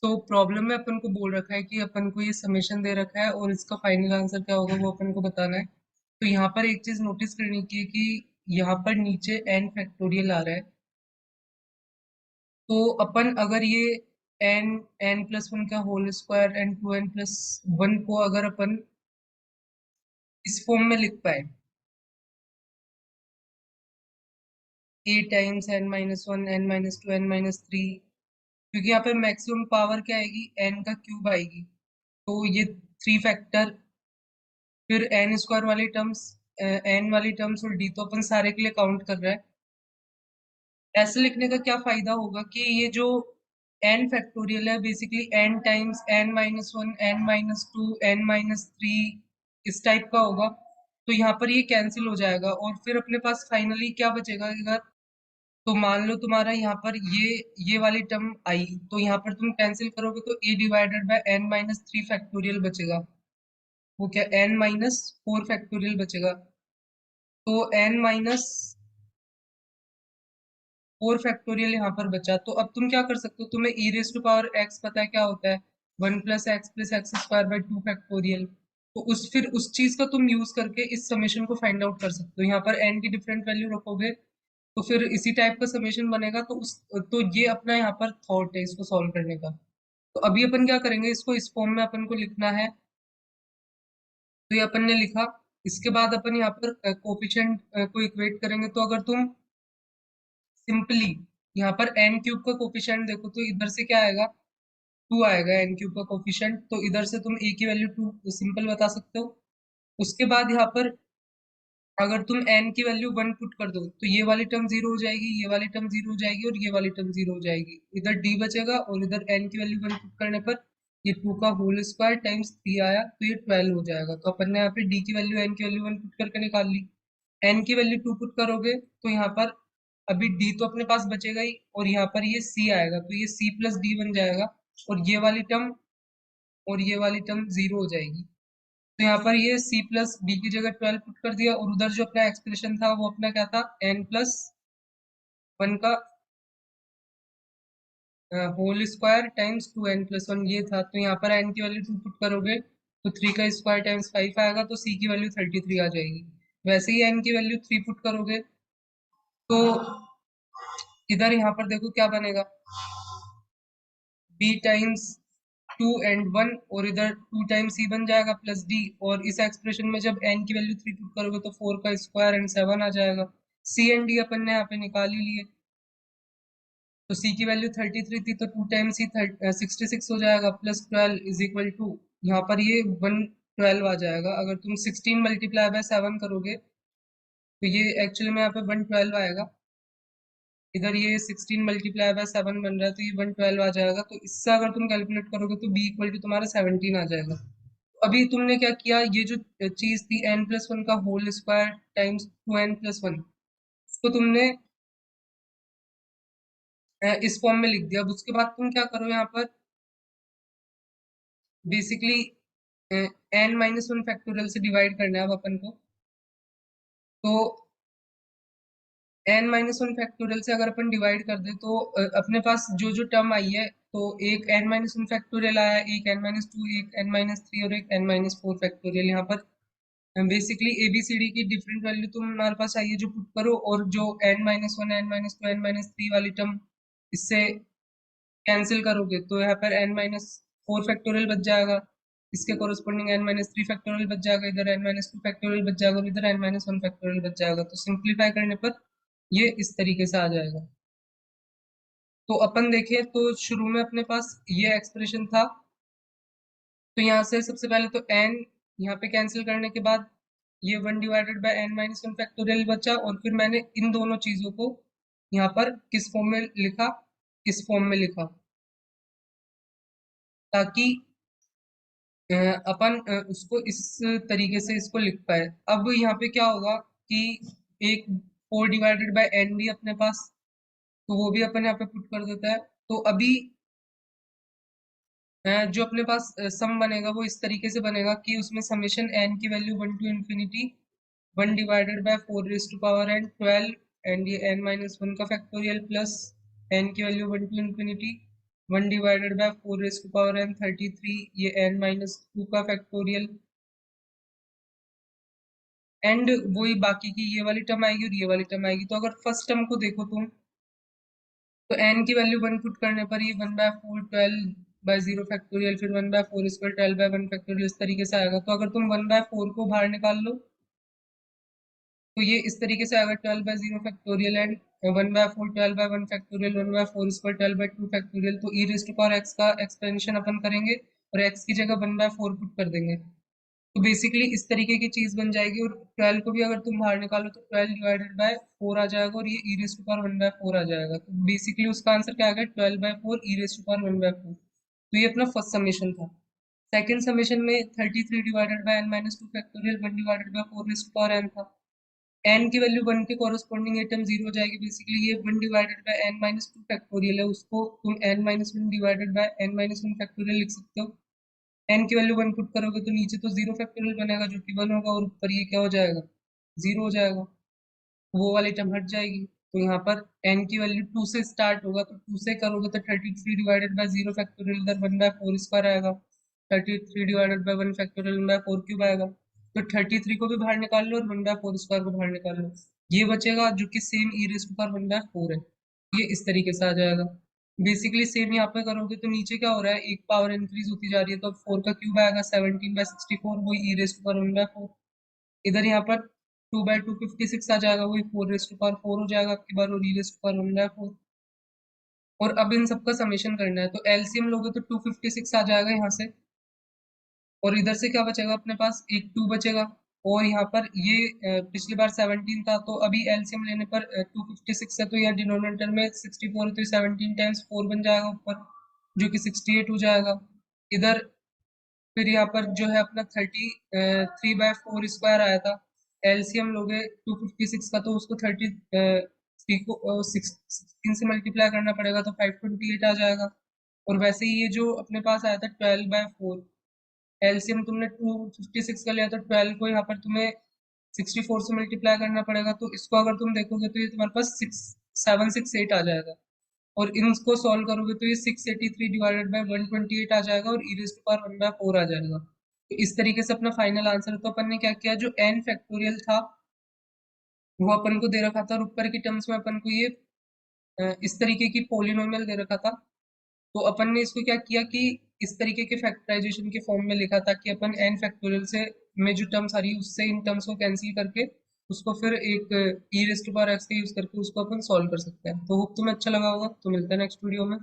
तो प्रॉब्लम में अपन को बोल रखा है कि अपन को ये समेशन दे रखा है और इसका फाइनल आंसर क्या होगा वो अपन को बताना है। तो यहाँ पर एक चीज नोटिस करने की है कि यहाँ पर नीचे n फैक्टोरियल आ रहा है। तो अपन अगर ये n+1 का होल स्क्वायर एंड 2n+1 को अगर अपन इस फॉर्म में लिख पाए, a times n-1 n-2 n-3, क्योंकि यहाँ पे मैक्सिमम पावर क्या आएगी, n का क्यूब आएगी। तो ये 3 फैक्टर, फिर n स्क्वायर वाली टर्म्स, n वाली टर्म्स और d, तो अपन सारे के लिए काउंट कर रहे हैं। ऐसे लिखने का क्या फायदा होगा कि ये जो n फैक्टोरियल है basically n times n-1 n-2 n-3 इस टाइप का होगा। तो यहाँ पर ये कैंसिल हो जाएगा और फिर अपने पास फाइनली क्या बचेगा। अगर तो मान लो तुम्हारा यहाँ पर ये वाली टर्म आई, तो यहाँ पर तुम कैंसिल करोगे तो a divided by n-3 factorial बचेगा। वो क्या, n-4 फैक्टोरियल बचेगा। तो n-4 फैक्टोरियल यहाँ पर बचा। तो अब तुम क्या कर सकते हो, तुम्हें e raise to power x पता है क्या होता है, 1+x+x² बाय 2 फैक्टोरियल। तो फिर उस चीज का तुम यूज करके इस समेशन को फाइंड आउट कर सकते हो। यहाँ पर n की डिफरेंट वैल्यू रखोगे तो फिर इसी टाइप का समेशन बनेगा। तो ये अपना यहाँ पर थॉट है इसको सॉल्व करने का। तो अभी अपन क्या करेंगे, इसको इस फॉर्म में अपन को लिखना है। तो ये अपन ने लिखा। इसके बाद अपन यहाँ पर कोफिशिएंट को इक्वेट करेंगे। तो अगर तुम सिंपली यहाँ पर n³ का कोफिशिएंट देखो तो इधर से क्या आएगा, 2 आएगा n³ का कोफिशिएंट। तो इधर से तुम a की वैल्यू 2 सिंपल बता सकते हो। उसके बाद यहाँ पर अगर तुम n की वैल्यू 1 पुट कर दो तो ये वाली टर्म 0 हो जाएगी, ये वाली टर्म 0 हो जाएगी और ये वाली टर्म 0 हो जाएगी। इधर d बचेगा और इधर n की वैल्यू 1 पुट करने पर ये 2 का होल स्क्वायर टाइम्स 3 आया तो ये 12 हो जाएगा। तो अपन ने यहाँ पे d की वैल्यू n की वैल्यू 1 पुट करके निकाल ली। n की वैल्यू 2 पुट करोगे तो यहाँ पर अभी d तो अपने पास बचेगा ही और यहाँ पर ये c आएगा तो ये c+d बन जाएगा। और ये वाली टर्म 0 हो जाएगी। तो यहाँ पर ये c+d की जगह 12 पुट कर दिया और उधर जो अपना एक्सप्रेशन था वो अपना क्या था, n+1 का होल स्क्वायर टाइम्स 2n+1 ये था। तो यहाँ पर n की वैल्यू 2 पुट करोगे तो 3 का स्क्वायर टाइम्स 5 आएगा तो c की वैल्यू 33 आ जाएगी। वैसे ही n की वैल्यू 3 पुट करोगे तो इधर यहाँ पर देखो क्या बनेगा, b टाइम्स 2 and 1 और इधर 2 टाइम्स c बन जाएगा प्लस d। और इस एक्सप्रेशन में जब n की वैल्यू 3 पुट करोगे तो 4 का स्क्वायर एंड 7 आ जाएगा। c एंड d अपन ने यहाँ पे निकाल ही लिए। तो c की वैल्यू 33 थी तो 2 टाइम्स c 66 हो जाएगा प्लस 12 इज इक्वल टू, यहाँ पर ये 112 आ जाएगा। अगर तुम 16 मल्टीप्लाई बाय 7 करोगे तो ये एक्चुअली में यहाँ पे 112 आएगा। इधर ये 16 मल्टीप्लाई बाय 7 बन रहा है तो ये 112 आ जाएगा। तो इससे अगर तुम कैलकुलेट करोगे तो b इक्वल टू तुम्हारा 17 आ जाएगा। अभी तुमने क्या किया, ये जो चीज थी n+1 का होल स्क्वायर टाइम्स 2n+1 इसको तुमने इस फॉर्म में लिख दिया। अब उसके बाद तुम क्या करो, यहाँ पर बेसिकली n-1 फैक्टोरियल से डिवाइड करना है अब अपन को। तो n-1 फैक्टोरियल से अगर अपन डिवाइड कर दे तो अपने पास जो जो टर्म आई है, तो एक n-1 फैक्टोरियल आया, एक n-2, एक n-3 और एक n-4 फैक्टोरियल। यहाँ पर बेसिकली ABCD की डिफरेंट वैल्यू तुम्हारे पास चाहिए जो पुट करो और जो n-1 n-2 n-3 वाली टर्म इससे कैंसिल करोगे तो यहाँ पर n-4 फैक्टोरियल बच जाएगा। इसके कोरस्पॉन्डिंग n-3 फैक्टोरियल बच जाएगा, इधर n-2 फैक्टोरियल बच जाएगा और इधर n-1 फैक्टोरियल बच जाएगा। तो सिंप्लीफाई करने पर ये इस तरीके से आ जाएगा। तो अपन देखें तो शुरू में अपने पास ये एक्सप्रेशन था। तो यहाँ से सबसे पहले तो n यहाँ पे कैंसिल करने के बाद ये 1 डिवाइडेड बाय n-1 फैक्टोरियल बचा और फिर मैंने इन दोनों चीजों को यहाँ पर किस फॉर्म में लिखा, इस फॉर्म में लिखा, ताकि अपन उसको इस तरीके से इसको लिख पाए। अब यहाँ पे क्या होगा कि एक 4 डिवाइडेड बाय n भी अपने पास, तो वो भी अपन यहाँ पे पुट कर देता है। तो अभी जो अपने पास सम बनेगा वो इस तरीके से बनेगा कि उसमें समेशन n की value 1 to infinity 1 divided by 4 raise to power n 12 and ये n-1 का फैक्टोरियल प्लस n की value 1 to infinity 1 divided by 4 raise to power n 33, ये n माइनस 2 का फैक्टोरियल, एंड वही बाकी की ये वाली टर्म आएगी और ये वाली टर्म आएगी। तो अगर फर्स्ट टर्म को देखो तुम, तो n की वैल्यू 1 पुट करने पर ये 1/4 12/0 फैक्टोरियल, फिर 1/4 स्क्वायर 12/1 फैक्टोरियल, इस तरीके से आएगा। तो अगर तुम 1/4 को बाहर निकाल लो तो ये इस तरीके से आएगा 12/0 factorial and 1/4 12/1 factorial, 1/4 square 12/2 factorial. तो e raise to power X का एक्सपेंशन अपन करेंगे और एक्स की जगह 1/4 पुट कर देंगे। तो बेसिकली इस तरीके की चीज बन जाएगी। और 12 को भी अगर तुम बाहर निकालो तो 12 डिवाइडेड बाय 4 आ जाएगा और ये ई रेज टू पावर 1/4 आ जाएगा। तो बेसिकली उसका आंसर क्या आ गया, 12/4 ई रेज टू पावर 1/4। तो ये अपना फर्स्ट समेशन था। सेकंड समेशन में 33 divided by n minus 2 factorial 1 divided by 4 raise to power n था। n की वैल्यू 1 के कॉरेस्पॉन्डिंग ये टर्म 0 हो जाएगी। बेसिकली ये 1 divided by n minus 2 factorial है, उसको तुम n minus 1 divided by n minus 1 factorial लिख सकते हो। n की वैल्यू 1 पुट करोगे तो नीचे तो 0 फैक्टोरियल बनेगा जो कि 1 होगा, और ऊपर ये क्या हो जाएगा, 0 हो जाएगा। वो वाली टर्म हट जाएगी। तो यहाँ पर n की वैल्यू 2 से स्टार्ट होगा, तो 2 से करोगे तो 33 डिवाइडेड बाय 0 फैक्टोरियल इधर 1/4 स्क्वायर आएगा, 33 डिवाइडेड बाय 1 फैक्टोरियल 1/4 क्यूब आएगा। तो 33 को भी बाहर निकाल लो और 1/4 स्क्वायर को बाहर निकाल लो, ये बचेगा जो कि same E raise to power 1/4 है। ये इस तरीके से आ जाएगा। बेसिकली सेम यहाँ पे करोगे तो नीचे क्या हो रहा है, एक पावर इंक्रीज होती जा रही है, तो अब 4 का क्यूब आएगा 17/64, वही ई रेज़ टू पावर 1/4। इधर यहाँ पर 2/256 आ जाएगा, वही 4 रेज़ टू पावर 4 हो जाएगा आपकी बार, और ई रेज़ टू पावर 1/4। और अब इन सबका समेशन करना है, तो एलसीएम लोगे तो 256 आ जाएगा यहाँ से, और इधर से क्या बचेगा अपने पास, एक 2 बचेगा। और यहाँ पर ये पिछली बार 17 था, तो अभी एलसीएम लेने पर 256 है, तो यहाँ डिनोमिनेटर में 64 है, तो 17 टाइम्स 4 बन जाएगा ऊपर, जो कि 68 हो जाएगा। इधर फिर यहाँ पर जो है अपना 33/4 स्क्वायर आया था, एलसीएम लोगे 256 का, तो उसको 33 को 16 से मल्टीप्लाई करना पड़ेगा, तो 528 आ जाएगा। और वैसे ही ये जो अपने पास आया था 12/4, एलसीएम तुमने 256 का लिया, तो 12 को यहाँ पर तुम्हें 64 से मल्टीप्लाई करना पड़ेगा, तो इसको अगर तुम देखोगे तो ये तुम्हारे पास 6768 आ जाएगा। और इनको सॉल्व करोगे तो ये 683 डिवाइडेड बाय 128 आ जाएगा और ई रेज़ टू पावर 1/4 आ जाएगा। तो इस तरीके से अपना फाइनल आंसर। तो अपन ने क्या किया, जो n फैक्टोरियल था वो अपन को दे रखा था, और ऊपर की टर्म्स में अपन को ये इस तरीके की पोलिनोमियल दे रखा था। तो अपन ने इसको क्या किया कि इस तरीके के फैक्टराइजेशन के फॉर्म में लिखा था कि अपन n फैक्टोरियल से में जो टर्म्स आ रही है उससे इन टर्म्स को कैंसिल करके उसको फिर एक E raise to power X का यूज करके उसको अपन सॉल्व कर सकते हैं। तो होप तुम्हें अच्छा लगा होगा। तो मिलते हैं नेक्स्ट वीडियो में।